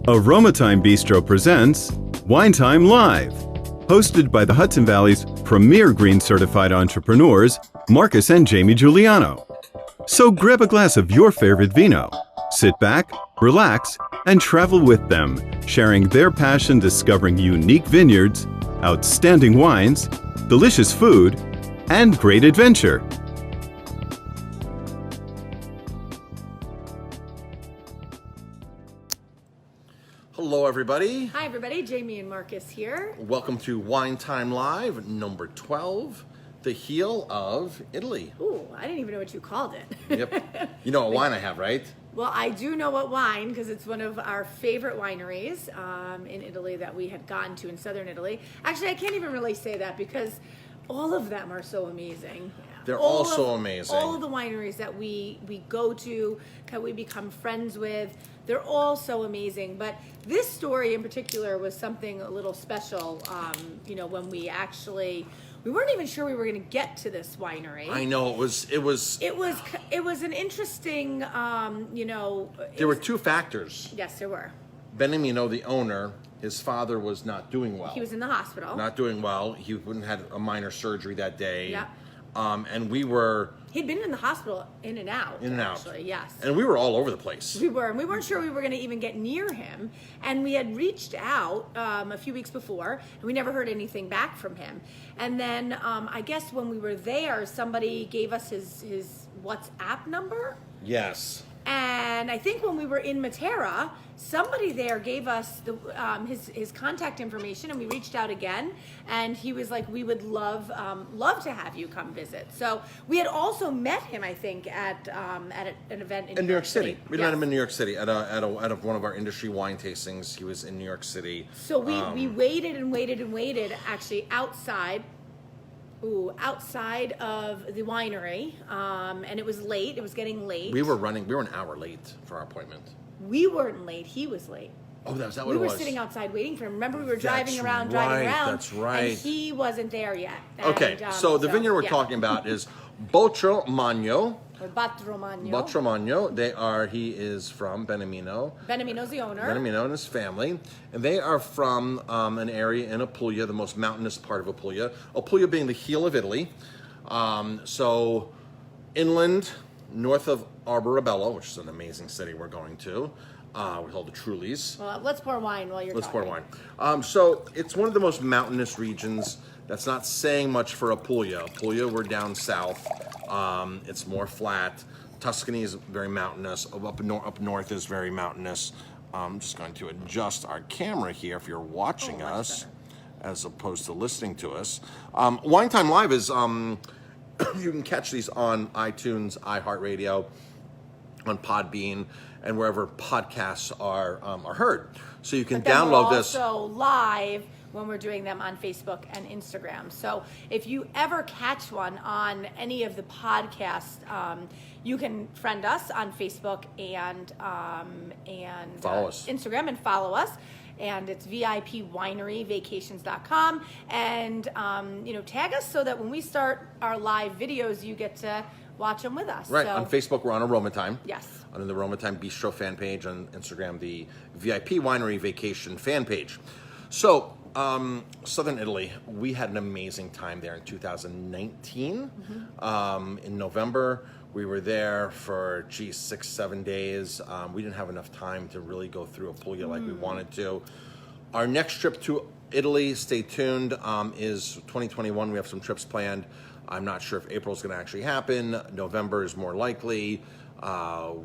Aroma Thyme Bistro presents Wine Thyme Live, hosted by the Hudson Valley's premier green certified entrepreneurs, Marcus and Jamie Guiliano. So grab a glass of your favorite vino, sit back, relax, and travel with them, sharing their passion discovering unique vineyards, outstanding wines, delicious food, and great adventure. Hello, everybody. Hi, everybody. Jamie and Marcus here. Welcome to Wine Thyme Live, number 12, the heel of Italy. Ooh, I didn't even know what you called it. Yep. You know what wine I have, right? Well, I do know what wine because it's one of our favorite wineries in Italy that we had gone to in southern Italy. Actually, I can't even really say that because all of them are so amazing. They're all so amazing. All of the wineries that we go to, that we become friends with, they're all so amazing. But this story in particular was something a little special, when we weren't even sure we were going to get to this winery. I know, it was an interesting, There were two factors. Yes, there were. Beniamino, the owner, his father was not doing well. He was in the hospital. Not doing well. He had a minor surgery that day. Yeah. And we were... He'd been in the hospital in and out. Actually, yes. And we were all over the place. We were. And we weren't sure we were going to even get near him. And we had reached out a few weeks before, and we never heard anything back from him. And then I guess when we were there, somebody gave us his WhatsApp number. Yes. And I think when we were in Matera, somebody there gave us his contact information, and we reached out again. And he was like, "We would love to have you come visit." So we had also met him, I think, at an event in New York City. We met him in New York City at one of our industry wine tastings. He was in New York City. So we waited and waited and waited, actually outside of the winery, and it was late. It was getting late. We were an hour late for our appointment. We weren't late. He was late. Oh, that was what we it was. We were sitting outside waiting for him. Remember, we were driving around. That's right. And he wasn't there yet. Okay, so the vineyard we're talking about is Botromagno. Or Botromagno. Botromagno. He is from Beniamino. Beniamino's the owner. Beniamino and his family. And they are from an area in Apulia, the most mountainous part of Apulia. Apulia being the heel of Italy. So inland, north of Arborabello, which is an amazing city we're going to. With all the Trulies. Well, let's pour wine while you're talking. Let's pour wine. So it's one of the most mountainous regions. That's not saying much for Apulia. Apulia, we're down south. It's more flat. Tuscany is very mountainous. Up north is very mountainous. I'm just going to adjust our camera here if you're watching us, as opposed to listening to us. Wine Thyme Live is, you can catch these on iTunes, iHeartRadio, on Podbean, and wherever podcasts are heard. So you can download this. Also live when we're doing them on Facebook and Instagram. So if you ever catch one on any of the podcasts, you can friend us on Facebook and follow us. Instagram and follow us. And it's VIPWineryVacations.com. And, tag us so that when we start our live videos, you get to watch them with us. Right. So, on Facebook, we're on Aroma Thyme. Yes. On the Aroma Thyme Bistro fan page. On Instagram, the VIP Winery Vacation fan page. So, Southern Italy, we had an amazing time there in 2019. Mm-hmm. In November, we were there for, 6-7 days. We didn't have enough time to really go through Apulia like we wanted to. Our next trip to Italy, stay tuned, is 2021. We have some trips planned. I'm not sure if April's going to actually happen. November is more likely.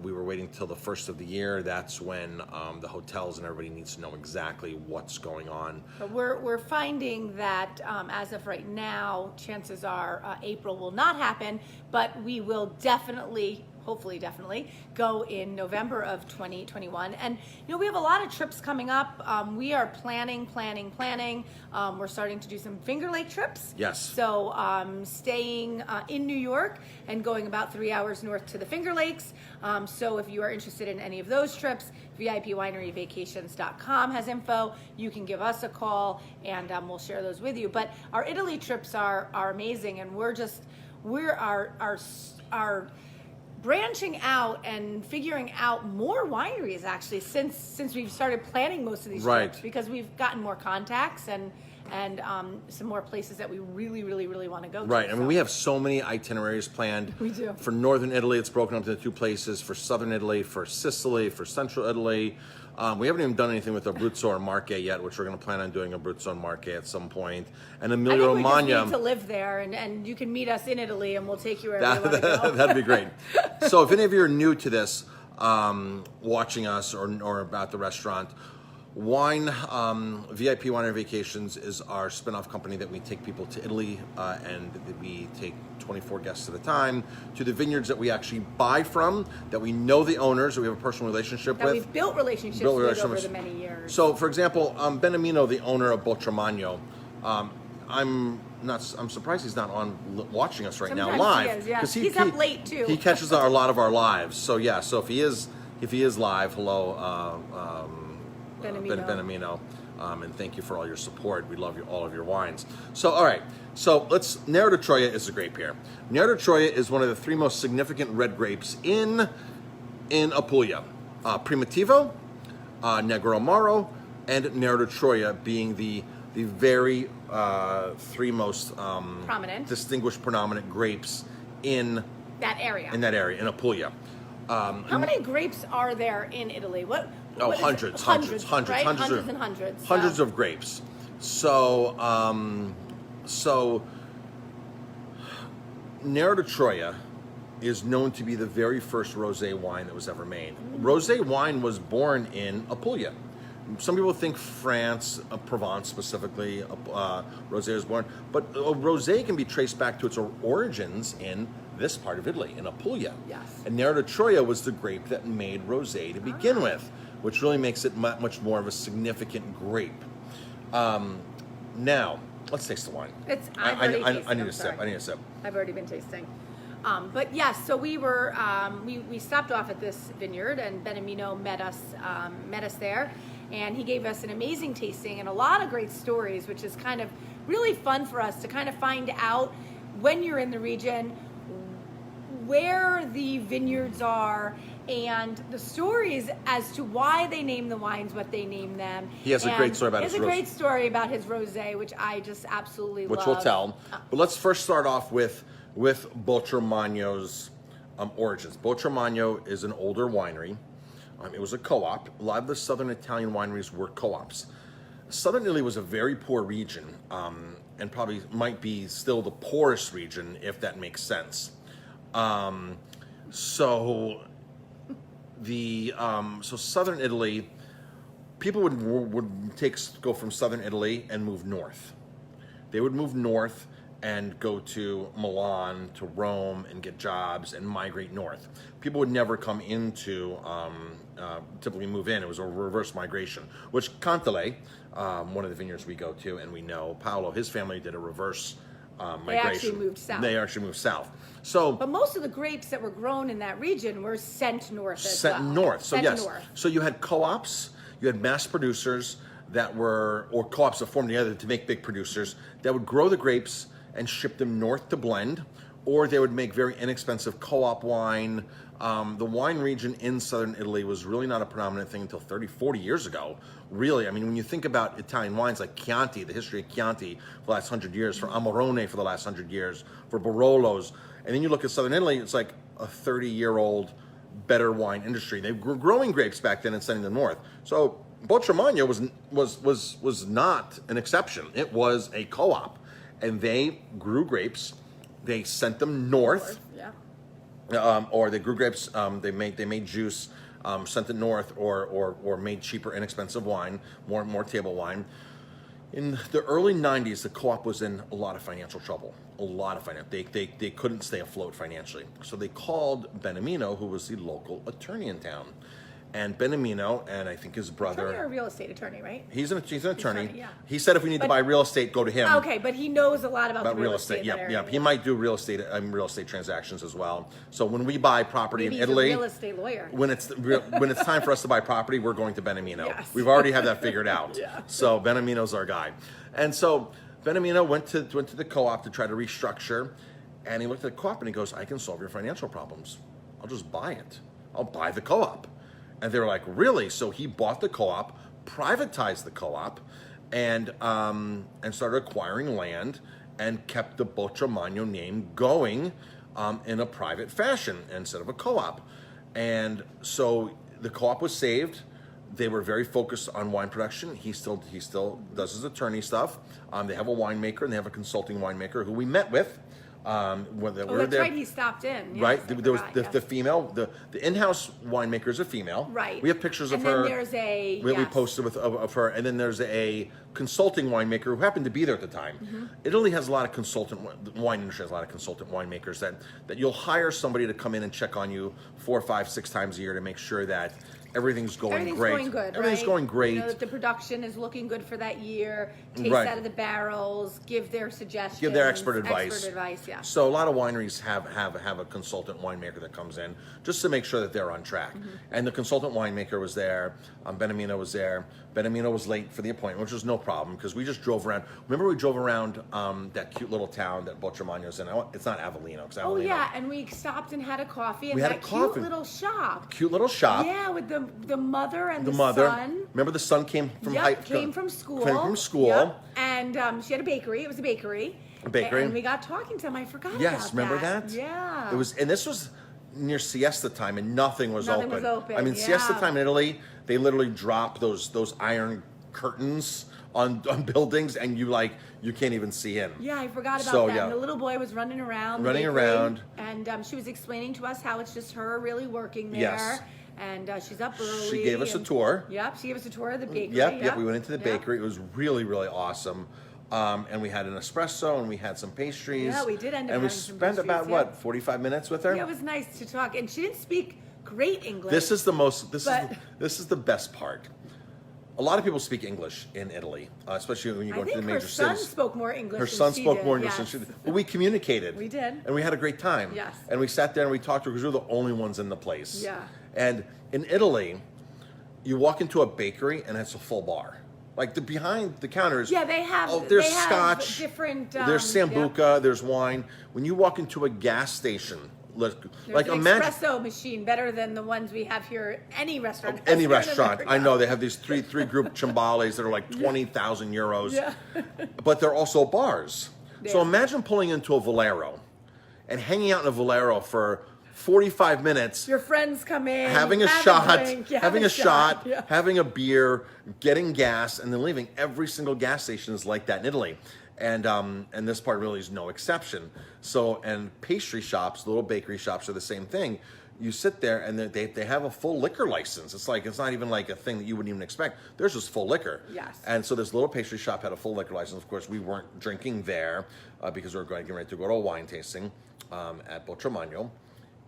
We were waiting till the first of the year. That's when the hotels and everybody needs to know exactly what's going on. But we're finding that as of right now, chances are April will not happen, but we will hopefully definitely go in November of 2021. And we have a lot of trips coming up. We are planning. We're starting to do some Finger Lake trips. Yes. So staying in New York and going about 3 hours north to the Finger Lakes. So if you are interested in any of those trips, VIPWineryVacations.com has info. You can give us a call and we'll share those with you. But our Italy trips are amazing, and we're our branching out and figuring out more wineries actually since we've started planning most of these Right. trips, because we've gotten more contacts and some more places that we really want to go to. Right. I mean, we have so many itineraries planned. We do. For Northern Italy, it's broken up into 2 places. For Southern Italy, for Sicily, for Central Italy. We haven't even done anything with Abruzzo or Marche yet, which we're going to plan on doing Abruzzo and Marche at some point. And I Emilia think we just Romagna. need to live there, and you can meet us in Italy, and we'll take you wherever you want to go. That'd be great. So if any of you are new to this, watching us or about the restaurant, VIP Winery Vacations is our spinoff company that we take people to Italy, and we take 24 guests at a time to the vineyards that we actually buy from, that we know the owners, that we have a personal relationship That with. we've built relationships with over the many years. So, for example, Benemino, the owner of Botramagno, I'm surprised he's not on watching us right now Sometimes live. he is, yeah. 'Cause He's up late, too. He catches a lot of our lives. So yeah, so if he is live, hello, Benemino, and thank you for all your support. We love all of your wines. So all right, so Nero di Troia is a grape here. Nero di Troia is one of the 3 most significant red grapes in Apulia. Primitivo, Negro Amaro, and Nero di Troia being the very 3 most prominent, distinguished, predominant grapes in that area. In Apulia. How many grapes are there in Italy? Hundreds, right? hundreds and hundreds. Hundreds of grapes. So, Nero di Troia is known to be the very first rosé wine that was ever made. Rosé wine was born in Apulia. Some people think France, Provence specifically, rosé was born, but rosé can be traced back to its origins in this part of Italy, in Apulia. Yes. And Nero di Troia was the grape that made rosé to begin with, which really makes it much more of a significant grape. Now, let's taste the wine. I need a sip. I've already been tasting. But yes, so we were we stopped off at this vineyard, and Benemino met us there, and he gave us an amazing tasting and a lot of great stories, which is kind of really fun for us to kind of find out when you're in the region where the vineyards are and the stories as to why they name the wines what they name them. He has a great story about his rosé. He has a great story about his rosé, which I just absolutely love. Which we'll tell. But let's first start off with Botramagno's origins. Botramagno is an older winery. It was a co-op. A lot of the southern Italian wineries were co-ops. Southern Italy was a very poor region, and probably might be still the poorest region, if that makes sense. So southern Italy, people would go from southern Italy and move north. They would move north and go to Milan, to Rome, and get jobs and migrate north. People would never come into, typically move in. It was a reverse migration, which Cantale, one of the vineyards we go to, and we know Paolo, his family did a reverse migration. They actually moved south. So, but most of the grapes that were grown in that region were sent north So yes. So you had co-ops, you had mass producers or co-ops that formed together to make big producers that would grow the grapes and ship them north to blend, or they would make very inexpensive co-op wine. The wine region in southern Italy was really not a predominant thing until 30, 40 years ago. Really, I mean, when you think about Italian wines like Chianti, the history of Chianti for the last 100 years, for Amarone for the last 100 years, for Barolos, and then you look at southern Italy, it's like a 30-year-old better wine industry. They were growing grapes back then and sending them north. So Botramagno was not an exception. It was a co-op, and they grew grapes. They sent them north. Or they grew grapes. They made juice, sent it north, or made cheaper, inexpensive wine, more table wine. In the early 90s, the co-op was in a lot of financial trouble. They couldn't stay afloat financially. So they called Benemino, who was the local attorney in town. And Benemino and I think his brother... Attorney or a real estate attorney, right? He's an attorney. Yeah. He said if we need to buy real estate, go to him. Okay, but he knows a lot about the real estate. Yeah. He might do real estate transactions as well. So when we buy property Maybe in Italy... he's a real estate lawyer. When it's time for us to buy property, we're going to Benemino. Yes. We've already had that figured out. Yeah. So Benemino's our guy. And so Benemino went to the co-op to try to restructure, and he looked at the co-op and he goes, I can solve your financial problems. I'll just buy it. I'll buy the co-op. And they were like, really? So he bought the co-op, privatized the co-op, and started acquiring land and kept the Botromagno name going in a private fashion instead of a co-op. And so the co-op was saved. They were very focused on wine production. He still does his attorney stuff. They have a winemaker and they have a consulting winemaker who we met with. That's right. He stopped in. Yes, right. There was the female, the in-house winemaker is a female. Right. We have pictures of and her. And then there's a we posted of her, and then there's a consulting winemaker who happened to be there at the time. Italy has a lot of wine industry has a lot of consultant winemakers that you'll hire somebody to come in and check on you 4, 5, 6 times a year to make sure that everything's going great. Going good, Everything's right? going great. You know, that the production is looking good for that year. Taste Right. out of the barrels. Give their suggestions. Give their expert advice. Expert advice, yeah. So a lot of wineries have a consultant winemaker that comes in just to make sure that they're on track. And the consultant winemaker was there. Benamino was there. Benamino was late for the appointment, which was no problem because we just drove around. Remember we drove around that cute little town that Botromagno's in? It's not Avellino. Oh yeah, and we stopped and had a coffee in We had that a coffee. cute little shop. Cute little shop. Yeah, with the mother and the mother. son. Remember the son came from Came from school. Came from school. Yep. And she had a bakery. It was a bakery. A bakery. And we got talking to them. I forgot about Yes, remember that? Yeah. It was, and this was near siesta time, and nothing was Nothing open. was open, I mean, yeah. siesta time in Italy, they literally drop those iron curtains on buildings, and you can't even see in. Yeah, I forgot about So, that. yeah. And the little boy was running around. the Running bakery, around. And she was explaining to us how it's just her really working there. Yes. And she's up early. She gave us a tour. Yep, she gave us a tour of the bakery. Yep. We went into the Yep. bakery. It was really, really awesome. And we had an espresso, and we had some pastries. Yeah, we did end up And we having some spent pastries, about, yeah. what, 45 minutes with her? Yeah, it was nice to talk. And she didn't speak great English. This is But- this is the best part. A lot of people speak English in Italy, especially when you go I into the think major her son cities. spoke more English Her than son she spoke did, more English yes. than she did. But we communicated. We did. And we had a great time. Yes. And we sat there and we talked to her because we were the only ones in the place. Yeah. And in Italy, you walk into a bakery and it's a full bar. Like behind the counters. Yeah, they have. There's they have scotch. Different. There's sambuca. There's wine. When you walk into a gas station, There's an imagine espresso machine better than the ones we have here. Any restaurant. any has here in restaurant. I America. know they have these three group ciambales that are like 20,000 euros. Yeah. But they're also bars. So Yeah. imagine pulling into a Valero and hanging out in a Valero for 45 minutes, Your friends come in. having a have shot, drink, you having have a shot, yeah. having a beer, getting gas, and then leaving. Every single gas station is like that in Italy. And this part really is no exception. So, and pastry shops, little bakery shops are the same thing. You sit there and they have a full liquor license. It's not even like a thing that you wouldn't even expect. There's just full liquor. Yes. And so this little pastry shop had a full liquor license. Of course, we weren't drinking there because we were getting ready to go to a wine tasting at Botromagno.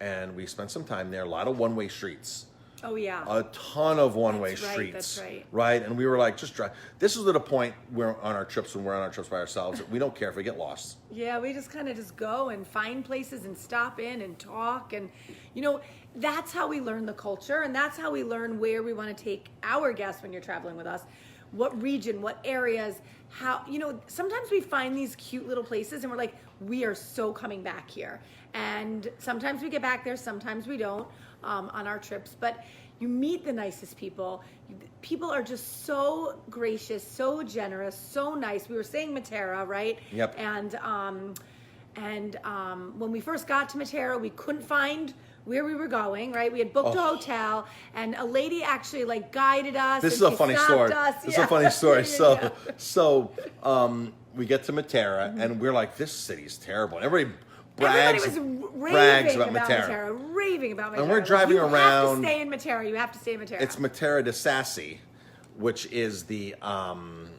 And we spent some time there. A lot of one-way streets. Oh yeah. A ton of one-way That's right, streets. that's right. Right? And we were like, just drive. This is at a point where on our trips, when we're on our trips by ourselves, we don't care if we get lost. Yeah, we just kind of just go and find places and stop in and talk. And, that's how we learn the culture. And that's how we learn where we want to take our guests when you're traveling with us. What region, what areas, how, sometimes we find these cute little places and we're like, we are so coming back here. And sometimes we get back there, sometimes we don't on our trips. But you meet the nicest people. People are just so gracious, so generous, so nice. We were saying Matera, right? Yep. And when we first got to Matera, we couldn't find where we were going, right? We had booked a hotel, and a lady actually guided us. This is and a she funny stopped story. us. This is a funny story. Yeah. So we get to Matera, and we're like, this city's terrible. And everybody brags about Matera. Raving about Matera. And we're driving you around. You have to stay in Matera. You have to stay in Matera. It's Matera de Sassi, which is the old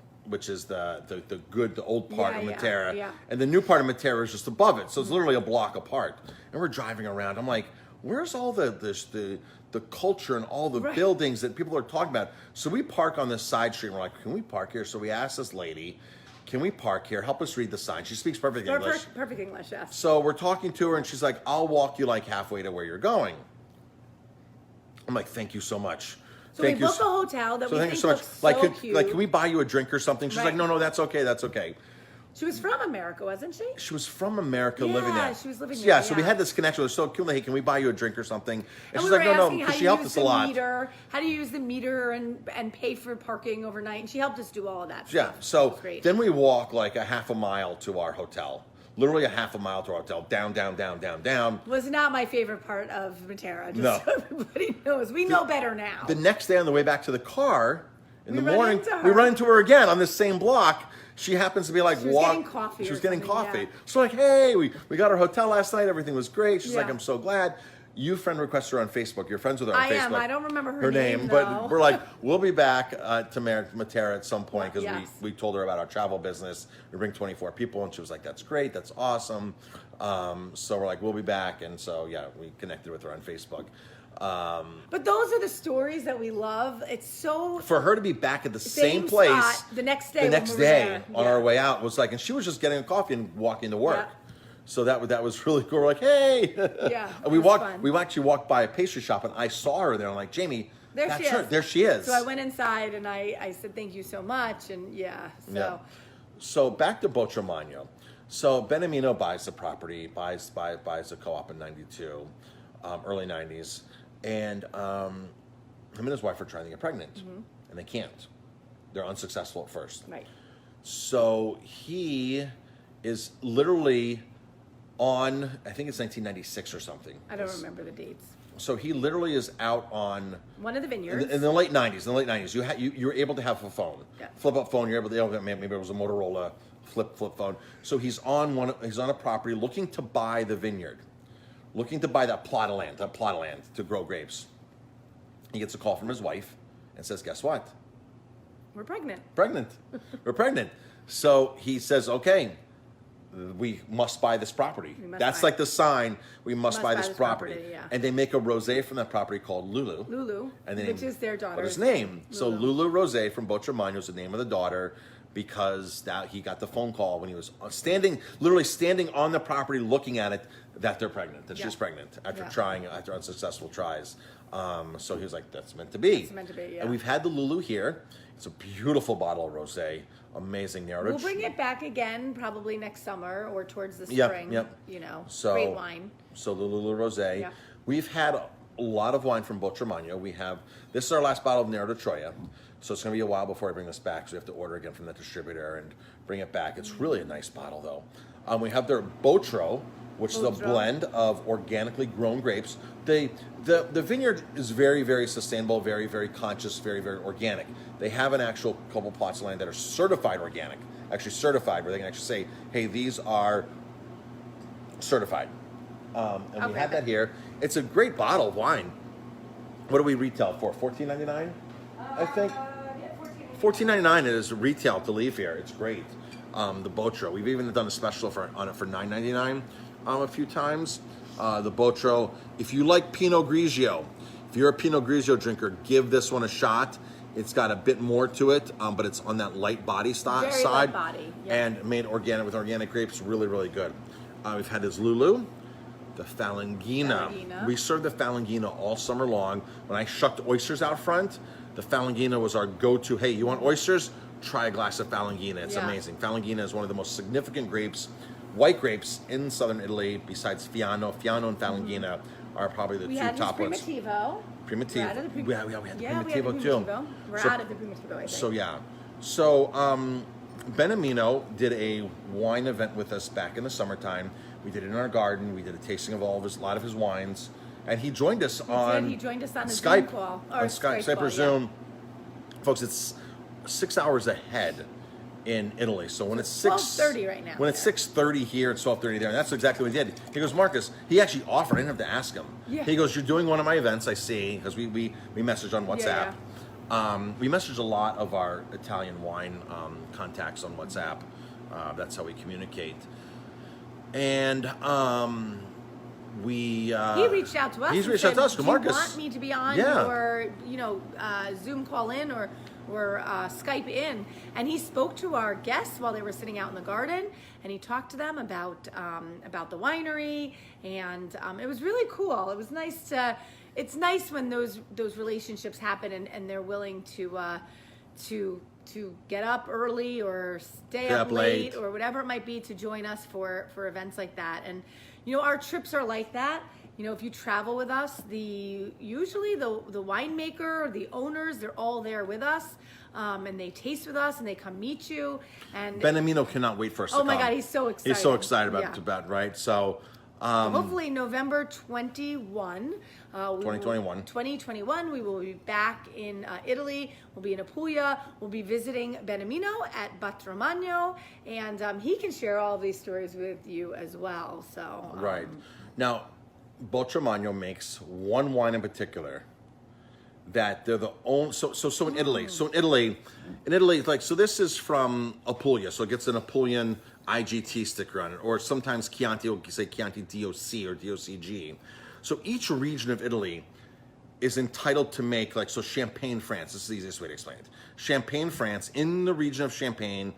part of Yeah, Matera, yeah. and the new part of Matera is just above it. So it's literally a block apart. And we're driving around. I'm like, where's all the culture and all the Right. buildings that people are talking about? So we park on this side street. And we're like, can we park here? So we asked this lady, can we park here? Help us read the sign. She speaks perfect English. Perfect English, yes. So we're talking to her, and she's like, I'll walk you halfway to where you're going. I'm like, thank you so much. So we booked a hotel that we thank think you so much. looks so cute. Can we buy you a drink or something? She's Right. like, no, that's okay, that's okay. She was from America, wasn't she? She was from America, living there. Yeah, she was living there. Yeah, so we had this connection. It was so cool. Hey, can we buy you a drink or something? And she's we like, were no, asking because how she you helped use us a the lot. meter, how do you use the meter and pay for parking overnight? And she helped us do all of that Yeah, stuff. It so was great. then we walk like a half a mile to our hotel. Literally a half a mile to our hotel. Down, down, down, down, down. Was not my favorite part of Matera, just No. so everybody knows. We know better now. The next day on the way back to the car, in We the run morning, into her. we run into her again on this same block. She happens to be like, She was getting coffee She or was getting something, coffee. yeah. So like, hey, we got our hotel last night. Everything was great. She's like, Yeah. I'm so glad. You friend requested her on Facebook. You're friends with her on I Facebook. am. I don't remember her name, but though. we're like, we'll be back to Matera at some point because Yes. we told her about our travel business. We bring 24 people, and she was like, that's great. That's awesome. So we're like, we'll be back. And so, yeah, we connected with her on Facebook. But those are the stories that we love. It's so For her to be back at the same place spot the next day. the when next we were day there. on Yeah. our way out was like, and she was just getting a coffee and walking to work. Yeah. So that was really cool. We're like, hey, Yeah, and we it was fun. we actually walked by a pastry shop and I saw her there. I'm like, Jamie, There that's she her. is. There she is. So I went inside and I said thank you so much, and Yeah. So back to Bocciamagno. So Benamino buys the property, buys the co-op in '92, early '90s, and him and his wife are trying to get pregnant, and they can't. They're unsuccessful at first. Right. So he is literally on, I think it's 1996 or something. I don't remember the dates. So he literally is out on One of the vineyards. in the late '90s. You were able to have a phone, Yeah. flip up phone. You're able to maybe it was a Motorola flip phone. So he's on a property looking to buy the vineyard, looking to buy that plot of land to grow grapes. He gets a call from his wife and says, "Guess what? We're pregnant. We're pregnant." So he says, "Okay, we must buy this property." We must That's buy like the sign. We must buy this property. yeah. And they make a rosé from that property called Lulu. Lulu, And they which named- is their daughter's What is name? So Lulu. Lulu Rosé from Bocciamagno is the name of the daughter because he got the phone call when he was literally standing on the property looking at it, that they're pregnant, that Yeah. she's pregnant after Yeah. after unsuccessful tries. So he was like, that's meant to be. It's meant to be, yeah. And we've had the Lulu here. It's a beautiful bottle of rosé, amazing narrative. We'll bring it back again probably next summer or towards the Yep, spring. yep. So, great wine. So the Lulu Rosé. Yeah. We've had a lot of wine from Bocciamagno. This is our last bottle of Nero de Troia. So it's going to be a while before I bring this back. So we have to order again from the distributor and bring it back. It's really a nice bottle though. We have their Botro, which is a Botro. blend of organically grown grapes. The vineyard is very, very sustainable, very, very conscious, very, very organic. They have an actual couple plots of land that are certified organic, actually certified, where they can actually say, hey, these are certified. And we Okay. have that here. It's a great bottle of wine. What do we retail for? $14.99, I think. $14.99 is retail to leave here. It's great. The Botro. We've even done a special on it for $9.99 a few times. The Botro. If you like Pinot Grigio, if you're a Pinot Grigio drinker, give this one a shot. It's got a bit more to it, but it's on that light body Very side. light body, yeah. And made organic with organic grapes. Really, really good. We've had this Lulu. The Falangina. We served the Falangina all summer long. When I shucked oysters out front, the Falangina was our go-to. Hey, you want oysters? Try a glass of Falangina. It's Yeah. amazing. Falangina is one of the most significant grapes, white grapes in southern Italy. Besides Fiano and Falangina are probably the We two had top his ones. Primitivo. Primitivo. We're out of the We had the Primitivo too. Primitivo. We're So- out of the Primitivo, I think. So yeah. So Benamino did a wine event with us back in the summertime. We did it in our garden. We did a tasting of a lot of his wines, and he joined us on. He joined us on a Skype, Zoom call. on Skype or Zoom. Folks, it's 6 hours ahead in Italy. So when it's 12:30 right now When it's there. 6:30 here, it's 12:30 there, and that's exactly what he did. He goes, Marcus. He actually offered. I didn't have to ask him. Yeah. He goes, you're doing one of my events. I see, because we messaged on WhatsApp. We message a lot of our Italian wine contacts on WhatsApp. That's how we communicate. And he reached out to us. He's and reached out said, to us, to "Do Marcus. you want me to be on Yeah. or Zoom call in or Skype in?" And he spoke to our guests while they were sitting out in the garden, and he talked to them about the winery, and it was really cool. It was nice to. It's nice when those relationships happen and they're willing to to get up early or stay up late or whatever it might be to join us for events like that. And our trips are like that. If you travel with us, usually the winemaker, the owners, they're all there with us, and they taste with us and they come meet you. And Benamino cannot wait for us to come. Oh my God, he's so excited. He's so excited about right? So hopefully November 21, 2021, we will be back in Italy. We'll be in Apulia. We'll be visiting Benamino at Batromagno, and he can share all of these stories with you as well. So right now, Batromagno makes one wine in particular that they're the only. So in Italy, this is from Apulia, so it gets an Apulian IGT sticker on it, or sometimes Chianti will say Chianti DOC or DOCG. So each region of Italy is entitled to make, Champagne, France. This is the easiest way to explain it. Champagne, France, in the region of Champagne,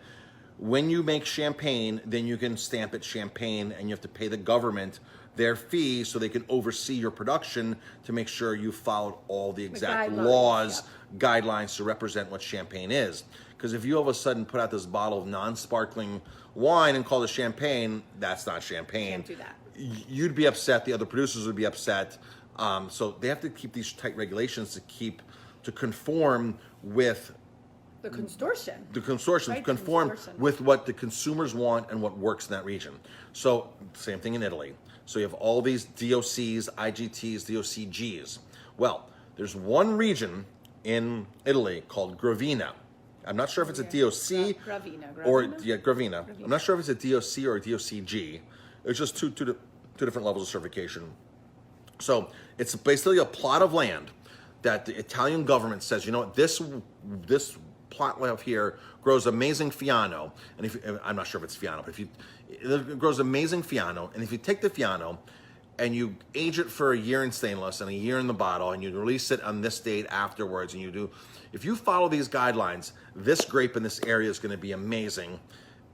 when you make champagne, then you can stamp it Champagne, and you have to pay the government their fee so they can oversee your production to make sure you followed all the exact laws, guidelines to represent what champagne is. Because if you all of a sudden put out this bottle of non-sparkling wine and call it champagne, that's not champagne. Can't do that. You'd be upset. The other producers would be upset. So they have to keep these tight regulations to conform with the consortium. Right? Conform with what the consumers want and what works in that region. So same thing in Italy. So you have all these DOCs, IGTs, DOCGs. Well, there's one region in Italy called Gravina. I'm not sure if it's a DOC Gravina. I'm not sure if it's a DOC or a DOCG. It's just two different levels of certification. So it's basically a plot of land that the Italian government says, this plot land here grows amazing Fiano, and I'm not sure if it's Fiano, but it grows amazing Fiano, and if you take the Fiano and you age it for a year in stainless and a year in the bottle, and you release it on this date afterwards, and if you follow these guidelines, this grape in this area is going to be amazing,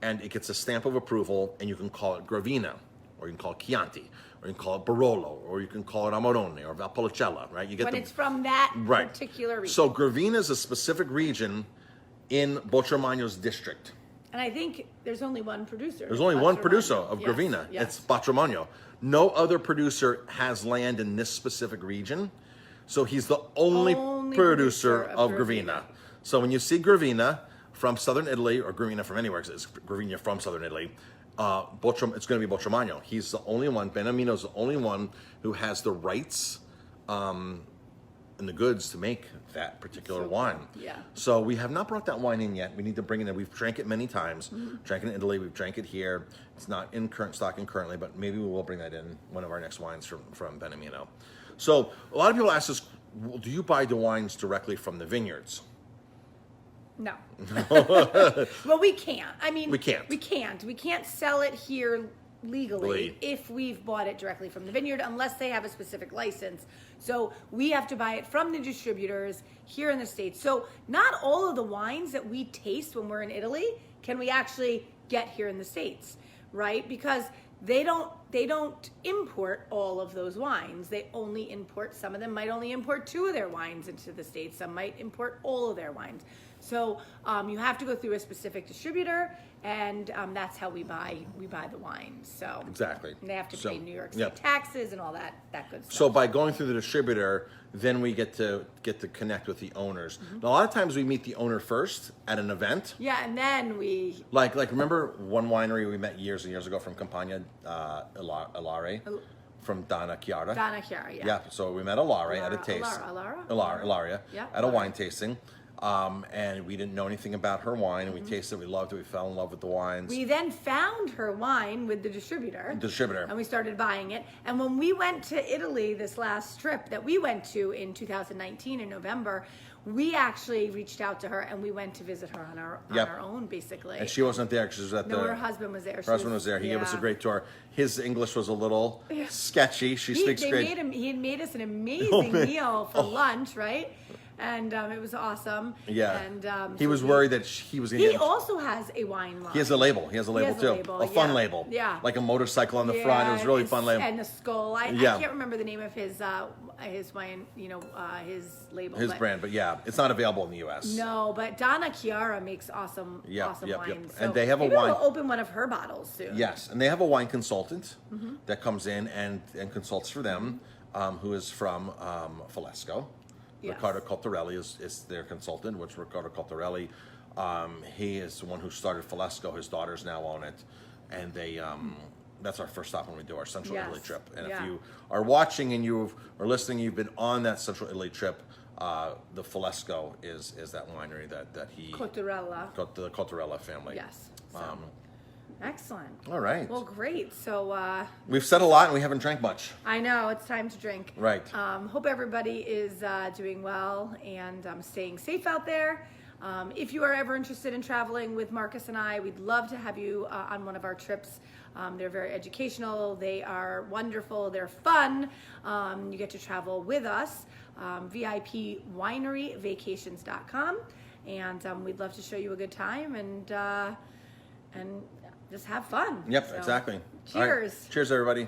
and it gets a stamp of approval, and you can call it Gravina, or you can call it Chianti, or you can call it Barolo, or you can call it Amarone, or Valpolicella, right? It's from that particular region. So Gravina is a specific region in Batromagno's district. And I think there's only one producer. There's only one producer of Gravina. Yes. It's Batromagno. No other producer has land in this specific region. So he's the only producer of Gravina. So when you see Gravina from southern Italy, or Gravina from anywhere, because it's Gravina from southern Italy, it's going to be Batromagno. He's the only one, Benamino's the only one who has the rights and the goods to make that particular wine. Yeah. So we have not brought that wine in yet. We need to bring it in. We've drank it many times. Drank it in Italy. We've drank it here. It's not in current stocking currently, but maybe we will bring that in one of our next wines from Benamino. So a lot of people ask us, do you buy the wines directly from the vineyards? No. Well, we can't. We can't. We can't sell it here legally if we've bought it directly from the vineyard, unless they have a specific license. So we have to buy it from the distributors here in the States. So not all of the wines that we taste when we're in Italy can we actually get here in the States, right? Because they don't import all of those wines. They only import, some of them might only import 2 of their wines into the States. Some might import all of their wines. So you have to go through a specific distributor, and that's how we buy the wines. So exactly, and they have to pay New York State taxes and all that good stuff. So by going through the distributor, then we get to connect with the owners. Now, a lot of times we meet the owner first at an event. Yeah, and then we like remember one winery we met years and years ago from Campania, Ilare. From Donna Chiara. Donna Chiara, yeah. Yeah, so we met Ilare at a taste. Ilaria. Yeah. At a wine tasting. And we didn't know anything about her wine, and we tasted it, we loved it, we fell in love with the wines. We then found her wine with the distributor. And we started buying it. And when we went to Italy, this last trip that we went to in 2019 in November, we actually reached out to her and we went to visit her on our own, basically. And she wasn't there because she was at her husband was there. Her husband was there. He gave us a great tour. His English was a little sketchy. She speaks great. He had made us an amazing meal for lunch, right? and it was awesome. Yeah. And he so was worried that he was going to He get... also has a wine line. He has a label. He has a label too. A fun label. Yeah. Like a motorcycle on the front. It was really fun label. And a skull. I can't remember the name of his wine, his label. His brand, but yeah, it's not available in the U.S. No, but Donna Chiara makes awesome wine. So and they have a maybe wine. We'll open one of her bottles soon. Yes, and they have a wine consultant that comes in and consults for them, who is from Falesco. Yes. Riccardo Cottarelli is their consultant, which Riccardo Cottarelli, he is the one who started Falesco. His daughters now own it, and they that's our first stop when we do our Central Italy trip. And if you are watching and you are listening, you've been on that Central Italy trip, the Falesco is that winery that he... Cottarella. The Cottarella family. Yes. So, excellent. All right. Well, great. So we've said a lot and we haven't drank much. I know, it's time to drink. Right. Hope everybody is doing well and staying safe out there. If you are ever interested in traveling with Marcus and I, we'd love to have you on one of our trips. They're very educational. They are wonderful. They're fun. You get to travel with us. VIPwineryvacations.com, and we'd love to show you a good time and just have fun. Yep, exactly. Cheers. Right. Cheers, everybody.